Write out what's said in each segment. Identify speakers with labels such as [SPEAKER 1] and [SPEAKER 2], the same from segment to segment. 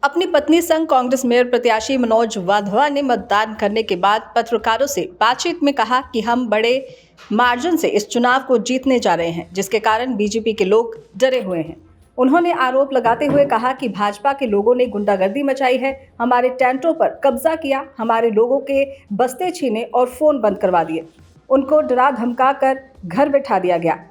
[SPEAKER 1] अपनी पत्नी संग कांग्रेस मेयर प्रत्याशी मनोज वाधवा ने मतदान करने के बाद पत्रकारों से बातचीत में कहा कि हम बड़े मार्जिन से इस चुनाव को जीतने जा रहे हैं, जिसके कारण बीजेपी के लोग डरे हुए हैं। उन्होंने आरोप लगाते हुए कहा कि भाजपा के लोगों ने गुंडागर्दी मचाई है, हमारे टेंटों पर कब्जा किया, हमारे लोगों के बस्ते छीने और फोन बंद करवा दिए। उनको डरा धमका कर घर बैठा दिया गया।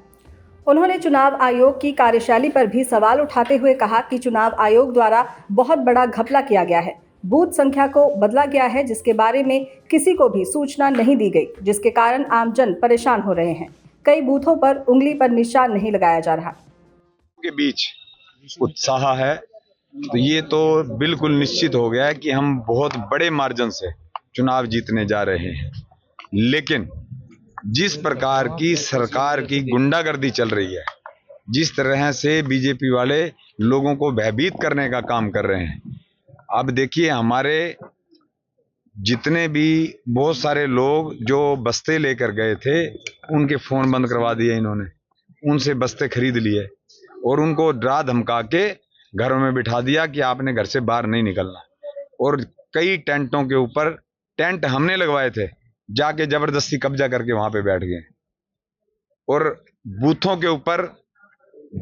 [SPEAKER 1] उन्होंने चुनाव आयोग की कार्यशैली पर भी सवाल उठाते हुए कहा कि चुनाव आयोग द्वारा बहुत बड़ा घपला किया गया है, बूथ संख्या को बदला गया है, जिसके बारे में किसी को भी सूचना नहीं दी गई, जिसके कारण आमजन परेशान हो रहे हैं। कई बूथों पर उंगली पर निशान नहीं लगाया जा रहा।
[SPEAKER 2] के बीच उत्साह है, तो ये तो बिल्कुल निश्चित हो गया है कि हम बहुत बड़े मार्जिन से चुनाव जीतने जा रहे हैं। लेकिन जिस प्रकार की सरकार की गुंडागर्दी चल रही है, जिस तरह से बीजेपी वाले लोगों को भयभीत करने का काम कर रहे हैं, अब देखिए हमारे जितने भी बहुत सारे लोग जो बस्ते लेकर गए थे, उनके फोन बंद करवा दिए इन्होंने, उनसे बस्ते खरीद लिए और उनको डरा धमका के घरों में बिठा दिया कि आपने घर से बाहर नहीं निकलना। और कई टेंटों के ऊपर टेंट हमने लगवाए थे, जाके जबरदस्ती कब्जा करके वहां पे बैठ गए। और बूथों के ऊपर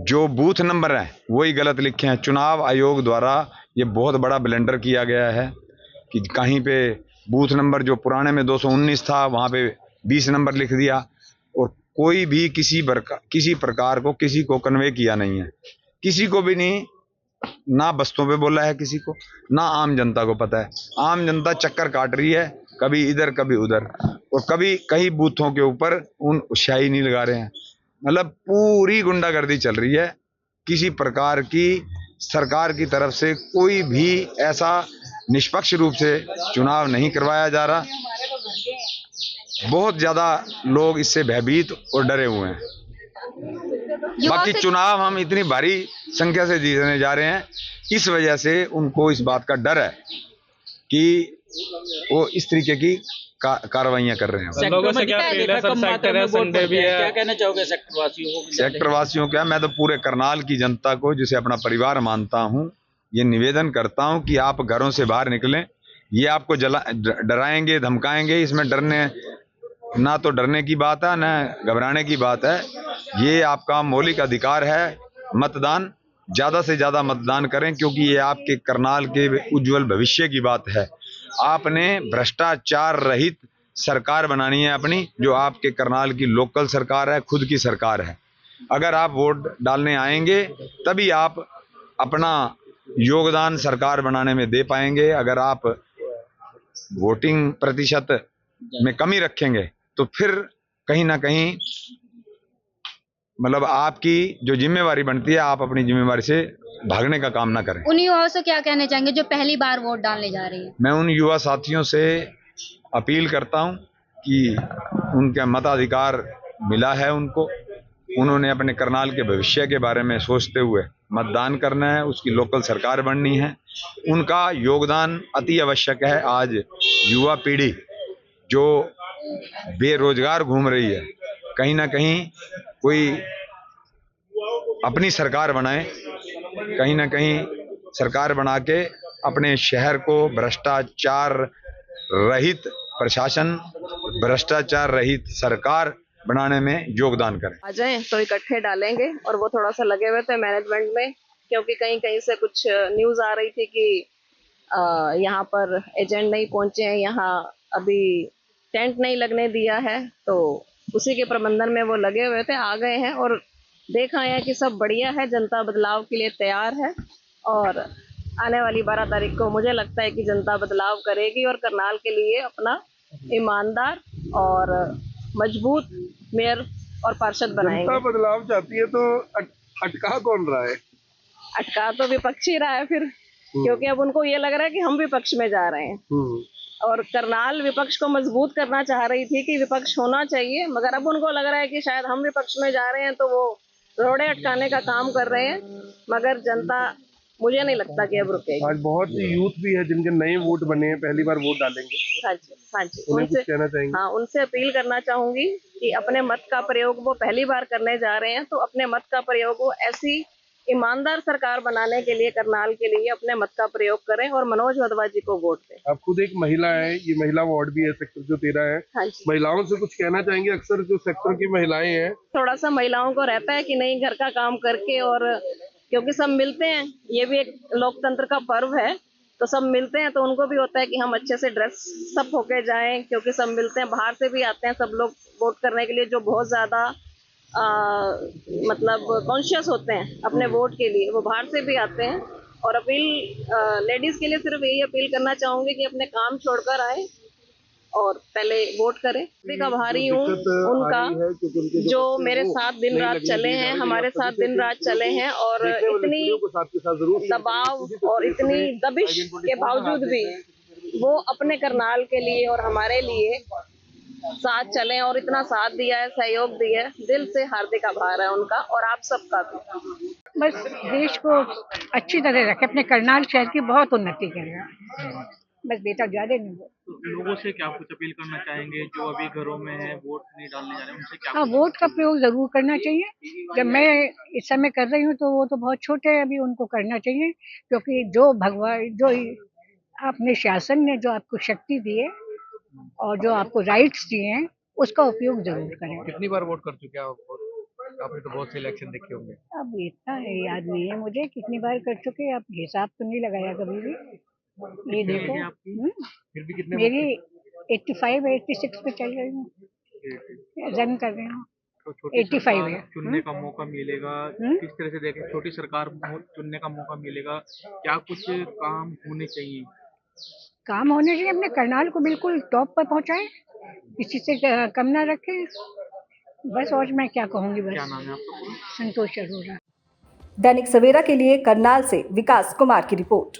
[SPEAKER 2] जो बूथ नंबर है वही गलत लिखे हैं। चुनाव आयोग द्वारा ये बहुत बड़ा ब्लंडर किया गया है कि कहीं पे बूथ नंबर जो पुराने में 219 था, वहां पे 20 नंबर लिख दिया और कोई भी किसी प्रकार को किसी को कन्वे किया नहीं है, किसी को भी नहीं, ना बस्तों पे बोला है किसी को, ना आम जनता को पता है। आम जनता चक्कर काट रही है, कभी इधर कभी उधर, और कभी कई बूथों के ऊपर उन स्याही नहीं लगा रहे हैं। मतलब पूरी गुंडागर्दी चल रही है। किसी प्रकार की सरकार की तरफ से कोई भी ऐसा निष्पक्ष रूप से चुनाव नहीं करवाया जा रहा। बहुत ज्यादा लोग इससे भयभीत और डरे हुए हैं। बाकी चुनाव हम इतनी भारी संख्या से जीतने जा रहे हैं, इस वजह से उनको इस बात का डर है कि वो इस तरीके की कार्रवाइयां कर रहे हैं।
[SPEAKER 3] लोगों से क्या अपील है? सब सेक्टर है, संडे भी है, क्या कहना चाहोगे सेक्टर वासियों को?
[SPEAKER 2] सेक्टर वासियों क्या, मैं तो पूरे करनाल की जनता को, जिसे अपना परिवार मानता हूं, ये निवेदन करता हूं कि आप घरों से बाहर निकलें। ये आपको डराएंगे धमकाएंगे, इसमें डरने ना तो डरने की बात है ना घबराने की बात है। ये आपका मौलिक अधिकार है मतदान। ज्यादा से ज्यादा मतदान करें, क्योंकि ये आपके करनाल के उज्जवल भविष्य की बात है। आपने भ्रष्टाचार रहित सरकार बनानी है अपनी, जो आपके करनाल की लोकल सरकार है, खुद की सरकार है। अगर आप वोट डालने आएंगे तभी आप अपना योगदान सरकार बनाने में दे पाएंगे। अगर आप वोटिंग प्रतिशत में कमी रखेंगे तो फिर कहीं ना कहीं मतलब आपकी जो जिम्मेवारी बनती है, आप अपनी जिम्मेवारी से भागने का काम ना करें।
[SPEAKER 4] उन युवाओं से क्या कहना चाहेंगे जो पहली बार वोट डालने जा रही है?
[SPEAKER 2] मैं उन युवा साथियों से अपील करता हूं कि उनका मताधिकार मिला है उनको, उन्होंने अपने करनाल के भविष्य के बारे में सोचते हुए मतदान करना है, उसकी लोकल सरकार बननी है। उनका योगदान अति आवश्यक है। आज युवा पीढ़ी जो बेरोजगार घूम रही है, कहीं ना कहीं कोई अपनी सरकार बनाए, कहीं ना कहीं सरकार बना के अपने शहर को भ्रष्टाचार रहित प्रशासन, भ्रष्टाचार रहित सरकार बनाने में योगदान करें।
[SPEAKER 5] आ जाएं तो इकट्ठे डालेंगे। और वो थोड़ा सा लगे हुए थे मैनेजमेंट में, क्योंकि कहीं कहीं से कुछ न्यूज आ रही थी कि यहाँ पर एजेंट नहीं पहुंचे हैं, यहाँ अभी टेंट नहीं लगने दिया है, तो उसी के प्रबंधन में वो लगे हुए थे। आ गए हैं और देखा है कि सब बढ़िया है, जनता बदलाव के लिए तैयार है। और आने वाली 12 तारीख को मुझे लगता है कि जनता बदलाव करेगी और करनाल के लिए अपना ईमानदार और मजबूत मेयर और पार्षद बनाएंगे।
[SPEAKER 6] जनता बदलाव चाहती है तो अटका कौन रहा है?
[SPEAKER 5] अटका तो विपक्ष ही रहा है फिर, क्योंकि अब उनको ये लग रहा है कि हम विपक्ष में जा रहे हैं। और करनाल विपक्ष को मजबूत करना चाह रही थी कि विपक्ष होना चाहिए, मगर अब उनको लग रहा है कि शायद हम विपक्ष में जा रहे हैं तो वो रोड़े अटकाने का काम कर रहे हैं। मगर जनता, मुझे नहीं लगता कि अब रुकेगी।
[SPEAKER 6] आज बहुत यूथ भी है जिनके नए वोट बने हैं, पहली बार वोट डालेंगे।
[SPEAKER 5] हाँ जी,
[SPEAKER 6] उन्हें कुछ कहना चाहेंगे?
[SPEAKER 5] हाँ, उनसे अपील करना चाहूंगी कि अपने मत का प्रयोग वो पहली बार करने जा रहे हैं, तो अपने मत का प्रयोग वो ऐसी ईमानदार सरकार बनाने के लिए करनाल के लिए अपने मत का प्रयोग करें और मनोज वाधवा जी को वोट दें।
[SPEAKER 6] आप खुद एक महिला है, ये महिला वार्ड भी है सेक्टर जो 13 है।
[SPEAKER 5] हाँ जी।
[SPEAKER 6] महिलाओं से कुछ कहना चाहेंगे? अक्सर जो सेक्टर की महिलाएं हैं,
[SPEAKER 5] थोड़ा सा महिलाओं को रहता है कि नहीं घर का काम करके, और क्योंकि सब मिलते हैं, ये भी एक लोकतंत्र का पर्व है, तो सब मिलते हैं तो उनको भी होता है कि हम अच्छे से ड्रेस सब होके जाएं, क्योंकि सब मिलते हैं, बाहर से भी आते हैं सब लोग वोट करने के लिए, जो बहुत ज्यादा मतलब कॉन्शियस होते हैं अपने वोट के लिए, वो बाहर से भी आते हैं। और अपील लेडीज के लिए सिर्फ यही अपील करना चाहूंगी कि अपने काम छोड़कर आए और पहले वोट करें। मैं आभारी हूँ उनका जो मेरे साथ दिन रात चले हैं, हमारे साथ दिन रात चले हैं, और इतनी दबाव और इतनी दबिश के बावजूद भी वो अपने करनाल के लिए और हमारे लिए साथ चले और इतना साथ दिया है, सहयोग दिया है, दिल से हार्दिक आभार है उनका और आप सबका भी।
[SPEAKER 7] बस देश को अच्छी तरह रखे, अपने करनाल शहर की बहुत उन्नति करेगा, बस बेटा ज्यादा नहीं।
[SPEAKER 3] तो लोगों से क्या कुछ अपील करना चाहेंगे जो अभी घरों में है, वोट नहीं डालने जा रहे हैं, उनसे क्या?
[SPEAKER 7] हाँ, वोट का प्रयोग जरूर करना चाहिए। जब मैं इस समय कर रही हूँ तो वो तो बहुत छोटे हैं अभी, उनको करना चाहिए, क्योंकि जो भगवान जो अपने शासन ने जो आपको शक्ति दी है और जो आपको राइट्स दिए हैं, उसका उपयोग जरूर करें।
[SPEAKER 8] कितनी बार वोट कर चुके हैं आप? आपने तो बहुत से इलेक्शन देखे होंगे।
[SPEAKER 7] अब इतना है याद नहीं है मुझे कितनी बार कर चुके हैं, आप हिसाब तो नहीं लगाया कभी भी। ये देखो
[SPEAKER 8] फिर भी कितने
[SPEAKER 7] मेरी 85 86 पे चल रही हूँ, रन कर रही हूँ।
[SPEAKER 3] तो छोटी
[SPEAKER 7] 85
[SPEAKER 3] सरकार
[SPEAKER 7] है।
[SPEAKER 3] चुनने का मौका मिलेगा, किस तरह से देखें? छोटी सरकार चुनने का मौका मिलेगा, क्या कुछ काम होने चाहिए?
[SPEAKER 7] काम होने चाहिए, अपने करनाल को बिल्कुल टॉप पर पहुंचाए, किसी से कम ना रखे, बस। और मैं क्या कहूँगी, बस।
[SPEAKER 3] क्या नाम है आपका?
[SPEAKER 7] संतोष अरोड़ा।
[SPEAKER 1] दैनिक सवेरा के लिए करनाल से विकास कुमार की रिपोर्ट।